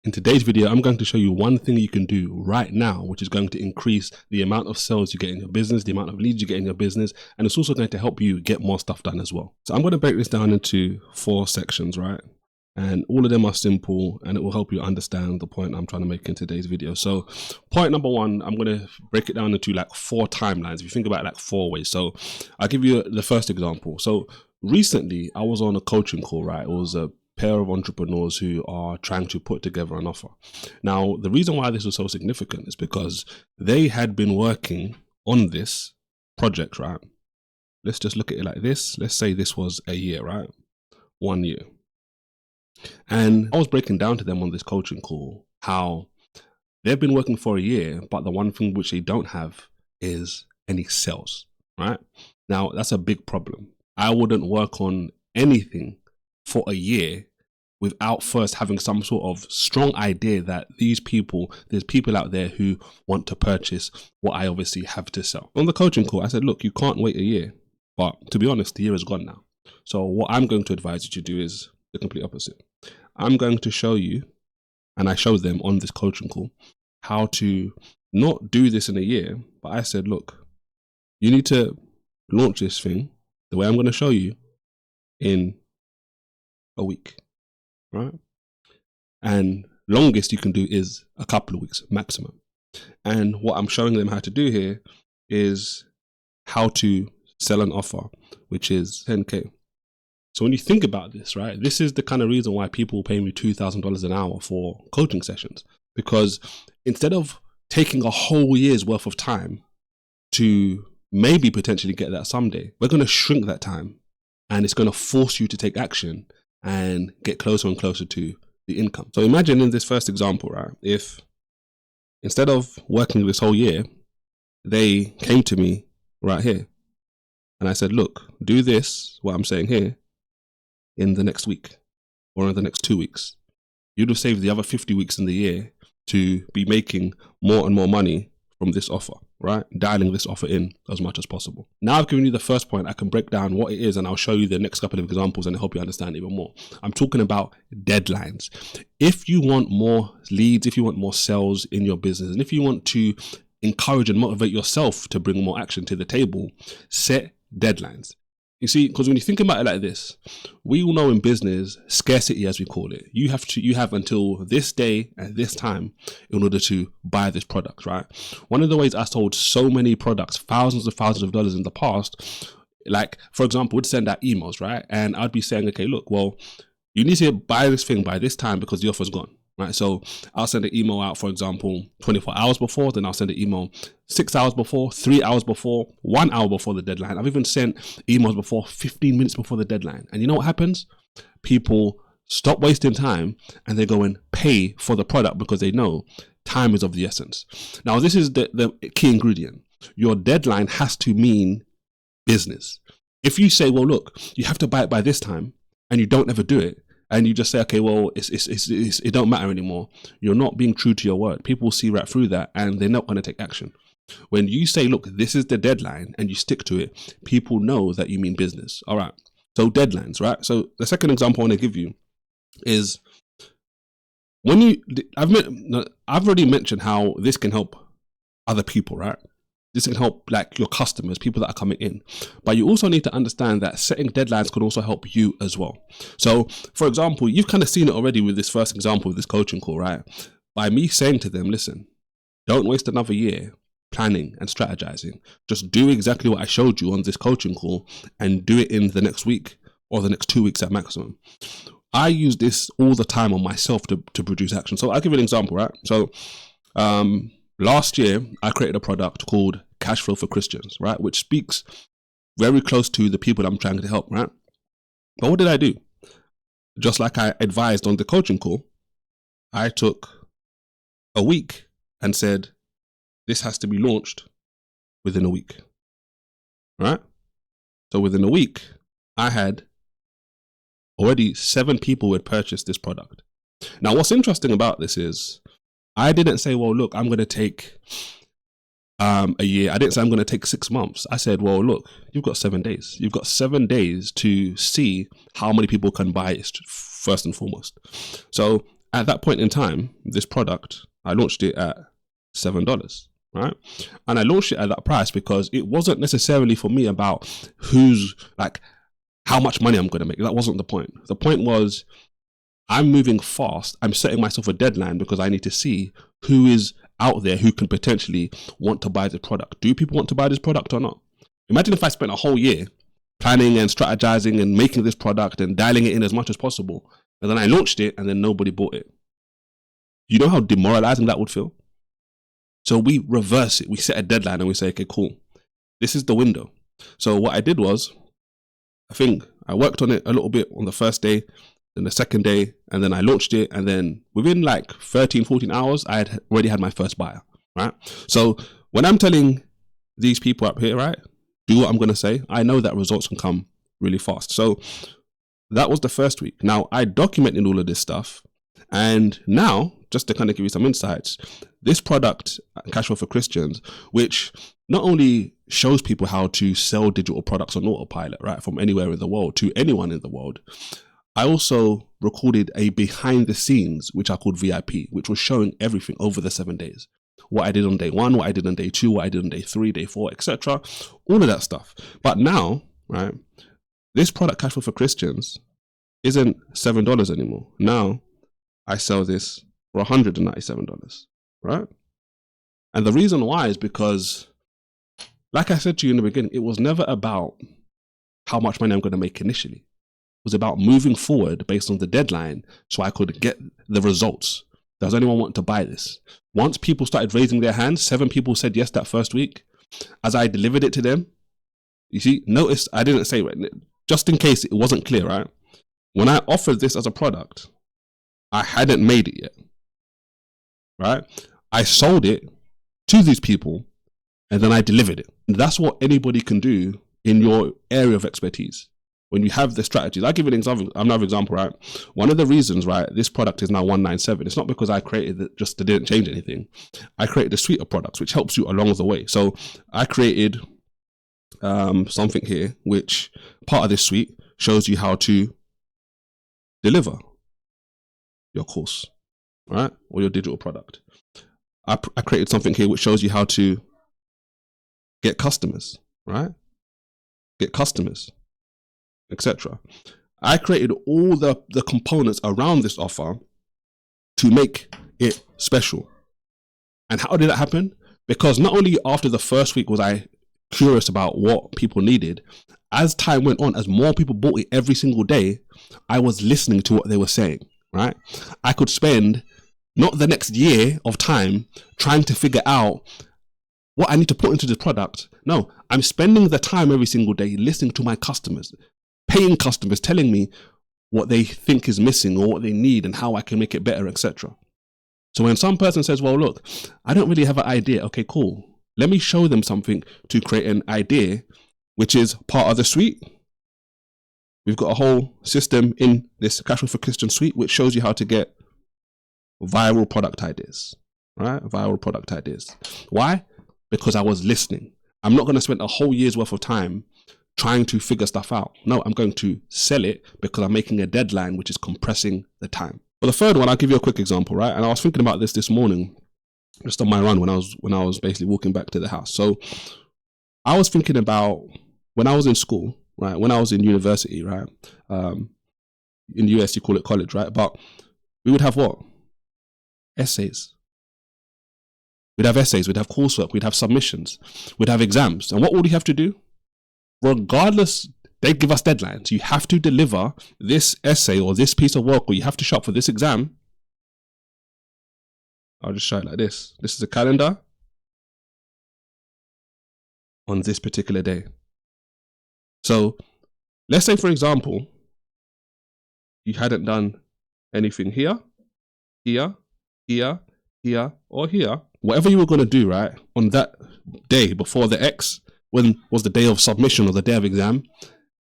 In today's video, I'm going to show you one thing you can do right now, which is going to increase the amount of sales you get in your business, the amount of leads you get in your business, and it's also going to help you get more stuff done as well. So I'm going to break this down into 4 sections, right? And all of them are simple, and it will help you understand the point I'm trying to make in today's video. So point number 1, I'm going to break it down into like 4 timelines. If you think about it, like 4 ways. So I'll give you the first example. So recently I was on a coaching call, right? It was a pair of entrepreneurs who are trying to put together an offer. Now, the reason why this was so significant is because they had been working on this project, right? Let's just look at it like this. Let's say this was a year, right? 1 year. And I was breaking down to them on this coaching call how they've been working for a year, but the one thing which they don't have is any sales, right? Now, that's a big problem. I wouldn't work on anything for a year without first having some sort of strong idea that there's people out there who want to purchase what I obviously have to sell. On the coaching call, I said, look, you can't wait a year. But to be honest, the year is gone now. So what I'm going to advise you to do is the complete opposite. I'm going to show you, and I showed them on this coaching call, how to not do this in a year. But I said, look, you need to launch this thing the way I'm going to show you in a week, right? And longest you can do is a couple of weeks maximum. And what I'm showing them how to do here is how to sell an offer, which is 10K. So when you think about this, right, this is the kind of reason why people pay me $2,000 an hour for coaching sessions, because instead of taking a whole year's worth of time to maybe potentially get that someday, we're going to shrink that time, and it's going to force you to take action and get closer and closer to the income. So imagine in this first example, right, if instead of working this whole year, they came to me right here and I said, look, do this, what I'm saying here, in the next week or in the next 2 weeks. You'd have saved the other 50 weeks in the year to be making more and more money from this offer, right? Dialing this offer in as much as possible. Now I've given you the first point. I can break down what it is, and I'll show you the next couple of examples and help you understand even more. I'm talking about deadlines. If you want more leads, if you want more sales in your business, and if you want to encourage and motivate yourself to bring more action to the table, set deadlines. You see, because when you think about it like this, we all know in business, scarcity, as we call it, you have until this day and this time in order to buy this product, right? One of the ways I sold so many products, thousands of dollars in the past, like, for example, we'd send out emails, right? And I'd be saying, okay, look, well, you need to buy this thing by this time because the offer's gone. Right, so I'll send an email out, for example, 24 hours before, then I'll send an email 6 hours before, 3 hours before, 1 hour before the deadline. I've even sent emails before 15 minutes before the deadline. And you know what happens? People stop wasting time and they go and pay for the product because they know time is of the essence. Now, this is the key ingredient. Your deadline has to mean business. If you say, well, look, you have to buy it by this time, and you don't ever do it, and you just say, okay, well, it don't matter anymore, you're not being true to your word. People see right through that and they're not going to take action. When you say, look, this is the deadline, and you stick to it, people know that you mean business. All right. So deadlines, right? So the second example I want to give you is I've already mentioned how this can help other people, right? This can help like your customers, people that are coming in. But you also need to understand that setting deadlines can also help you as well. So, for example, you've kind of seen it already with this first example of this coaching call, right? By me saying to them, listen, don't waste another year planning and strategizing. Just do exactly what I showed you on this coaching call and do it in the next week or the next 2 weeks at maximum. I use this all the time on myself to produce action. So I'll give you an example, right? So, last year, I created a product called Cash Flow for Christians, right? Which speaks very close to the people I'm trying to help, right? But what did I do? Just like I advised on the coaching call, I took a week and said, this has to be launched within a week, right? So within a week, I had already 7 people who had purchased this product. Now, what's interesting about this is I didn't say, well, look, I'm going to take a year. I didn't say I'm going to take 6 months. I said, well, look, you've got 7 days. You've got 7 days to see how many people can buy it first and foremost. So At that point in time, this product, I launched it at $7, right? And I launched it at that price because it wasn't necessarily for me about how much money I'm going to make. That wasn't the point. The point was, I'm moving fast. I'm setting myself a deadline because I need to see who is out there who can potentially want to buy the product. Do people want to buy this product or not? Imagine if I spent a whole year planning and strategizing and making this product and dialing it in as much as possible, and then I launched it and then nobody bought it. You know how demoralizing that would feel? So we reverse it. We set a deadline and we say, okay, cool. This is the window. So what I did was, I think I worked on it a little bit on the first day, then the second day, and then I launched it. And then within like 13, 14 hours, I had already had my first buyer, right? So when I'm telling these people up here, right, do what I'm going to say, I know that results can come really fast. So that was the first week. Now I documented all of this stuff. And now, just to kind of give you some insights, this product, Cashflow for Christians, which not only shows people how to sell digital products on autopilot, right, from anywhere in the world to anyone in the world, I also recorded a behind the scenes, which I called VIP, which was showing everything over the 7 days. What I did on day 1, what I did on day 2, what I did on day 3, day 4, etc. All of that stuff. But now, right, this product, Cashflow for Christians, isn't $7 anymore. Now, I sell this for $197, right? And the reason why is because, like I said to you in the beginning, it was never about how much money I'm going to make initially. It was about moving forward based on the deadline so I could get the results. Does anyone want to buy this? Once people started raising their hands, 7 people said yes that first week. As I delivered it to them, you see, notice I didn't say, just in case it wasn't clear, right? When I offered this as a product, I hadn't made it yet, right? I sold it to these people and then I delivered it. And that's what anybody can do in your area of expertise. When you have the strategies, I'll give you another example, right? One of the reasons, right, this product is now 197. It's not because I created it, just it didn't change anything. I created a suite of products which helps you along the way. So I created something here, which part of this suite shows you how to deliver your course, right? Or your digital product. I created something here which shows you how to get customers, right? Get customers, etc. I created all the components around this offer to make it special. And how did that happen? Because not only after the first week was I curious about what people needed, as time went on, as more people bought it every single day, I was listening to what they were saying. Right? I could spend not the next year of time trying to figure out what I need to put into the product. No, I'm spending the time every single day listening to my customers, paying customers, telling me what they think is missing or what they need and how I can make it better, etc. So when some person says, well, look, I don't really have an idea. Okay, cool. Let me show them something to create an idea, which is part of the suite. We've got a whole system in this Cashflow for Christian suite, which shows you how to get viral product ideas, right? Viral product ideas. Why? Because I was listening. I'm not going to spend a whole year's worth of time trying to figure stuff out. No, I'm going to sell it because I'm making a deadline, which is compressing the time. For the third one, I'll give you a quick example, right? And I was thinking about this morning, just on my run when I was basically walking back to the house. So I was thinking about when I was in school, right? When I was in university, right? In the US, you call it college, right? But we would have what? Essays. We'd have essays, we'd have coursework, we'd have submissions, we'd have exams. And what would you have to do? Regardless, they give us deadlines. You have to deliver this essay or this piece of work, or you have to show up for this exam. I'll just show it like this. This is a calendar on this particular day. So let's say, for example, you hadn't done anything here, here, here, here, or here. Whatever you were going to do, right, on that day before the X, when was the day of submission or the day of exam,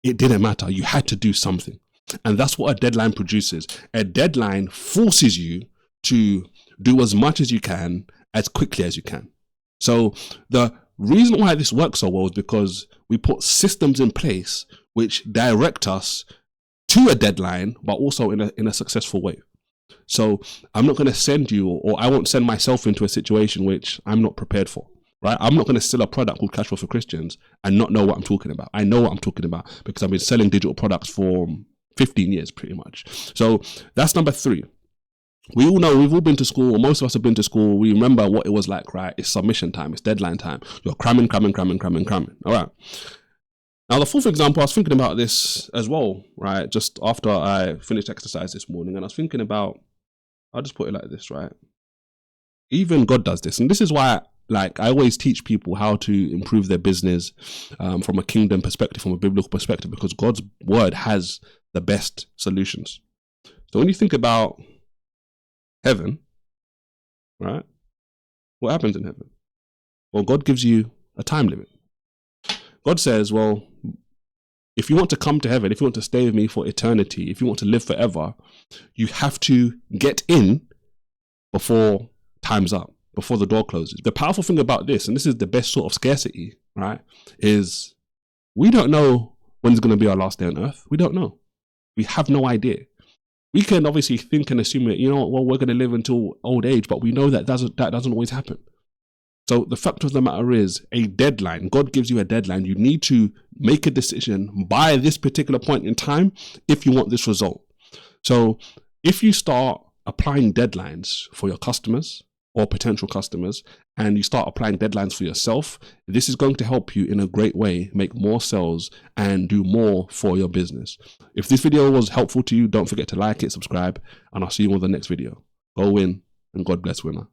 it didn't matter. You had to do something. And that's what a deadline produces. A deadline forces you to do as much as you can, as quickly as you can. So the reason why this works so well is because we put systems in place which direct us to a deadline, but also in a successful way. So I'm not going to send you, or I won't send myself into a situation which I'm not prepared for. Right? I'm not going to sell a product called Cash Flow for Christians and not know what I'm talking about. I know what I'm talking about because I've been selling digital products for 15 years pretty much. So that's number 3. We all know, we've all been to school, or most of us have been to school. We remember what it was like, right? It's submission time, it's deadline time. You're cramming. All right. Now, the 4th example, I was thinking about this as well, right? Just after I finished exercise this morning, and I was thinking about, I'll just put it like this, right? Even God does this. And this is why, like, I always teach people how to improve their business from a kingdom perspective, from a biblical perspective, because God's word has the best solutions. So when you think about heaven, right? What happens in heaven? Well, God gives you a time limit. God says, well, if you want to come to heaven, if you want to stay with me for eternity, if you want to live forever, you have to get in before time's up, before the door closes. The powerful thing about this, and this is the best sort of scarcity, right, is we don't know when it's going to be our last day on earth. We don't know. We have no idea. We can obviously think and assume that, well, we're going to live until old age, but we know that doesn't always happen. So the fact of the matter is, a deadline. God gives you a deadline. You need to make a decision by this particular point in time if you want this result. So if you start applying deadlines for your customers or potential customers, and you start applying deadlines for yourself, this is going to help you in a great way make more sales and do more for your business. If this video was helpful to you, don't forget to like it, subscribe, and I'll see you on the next video. Go win, and God bless, winner.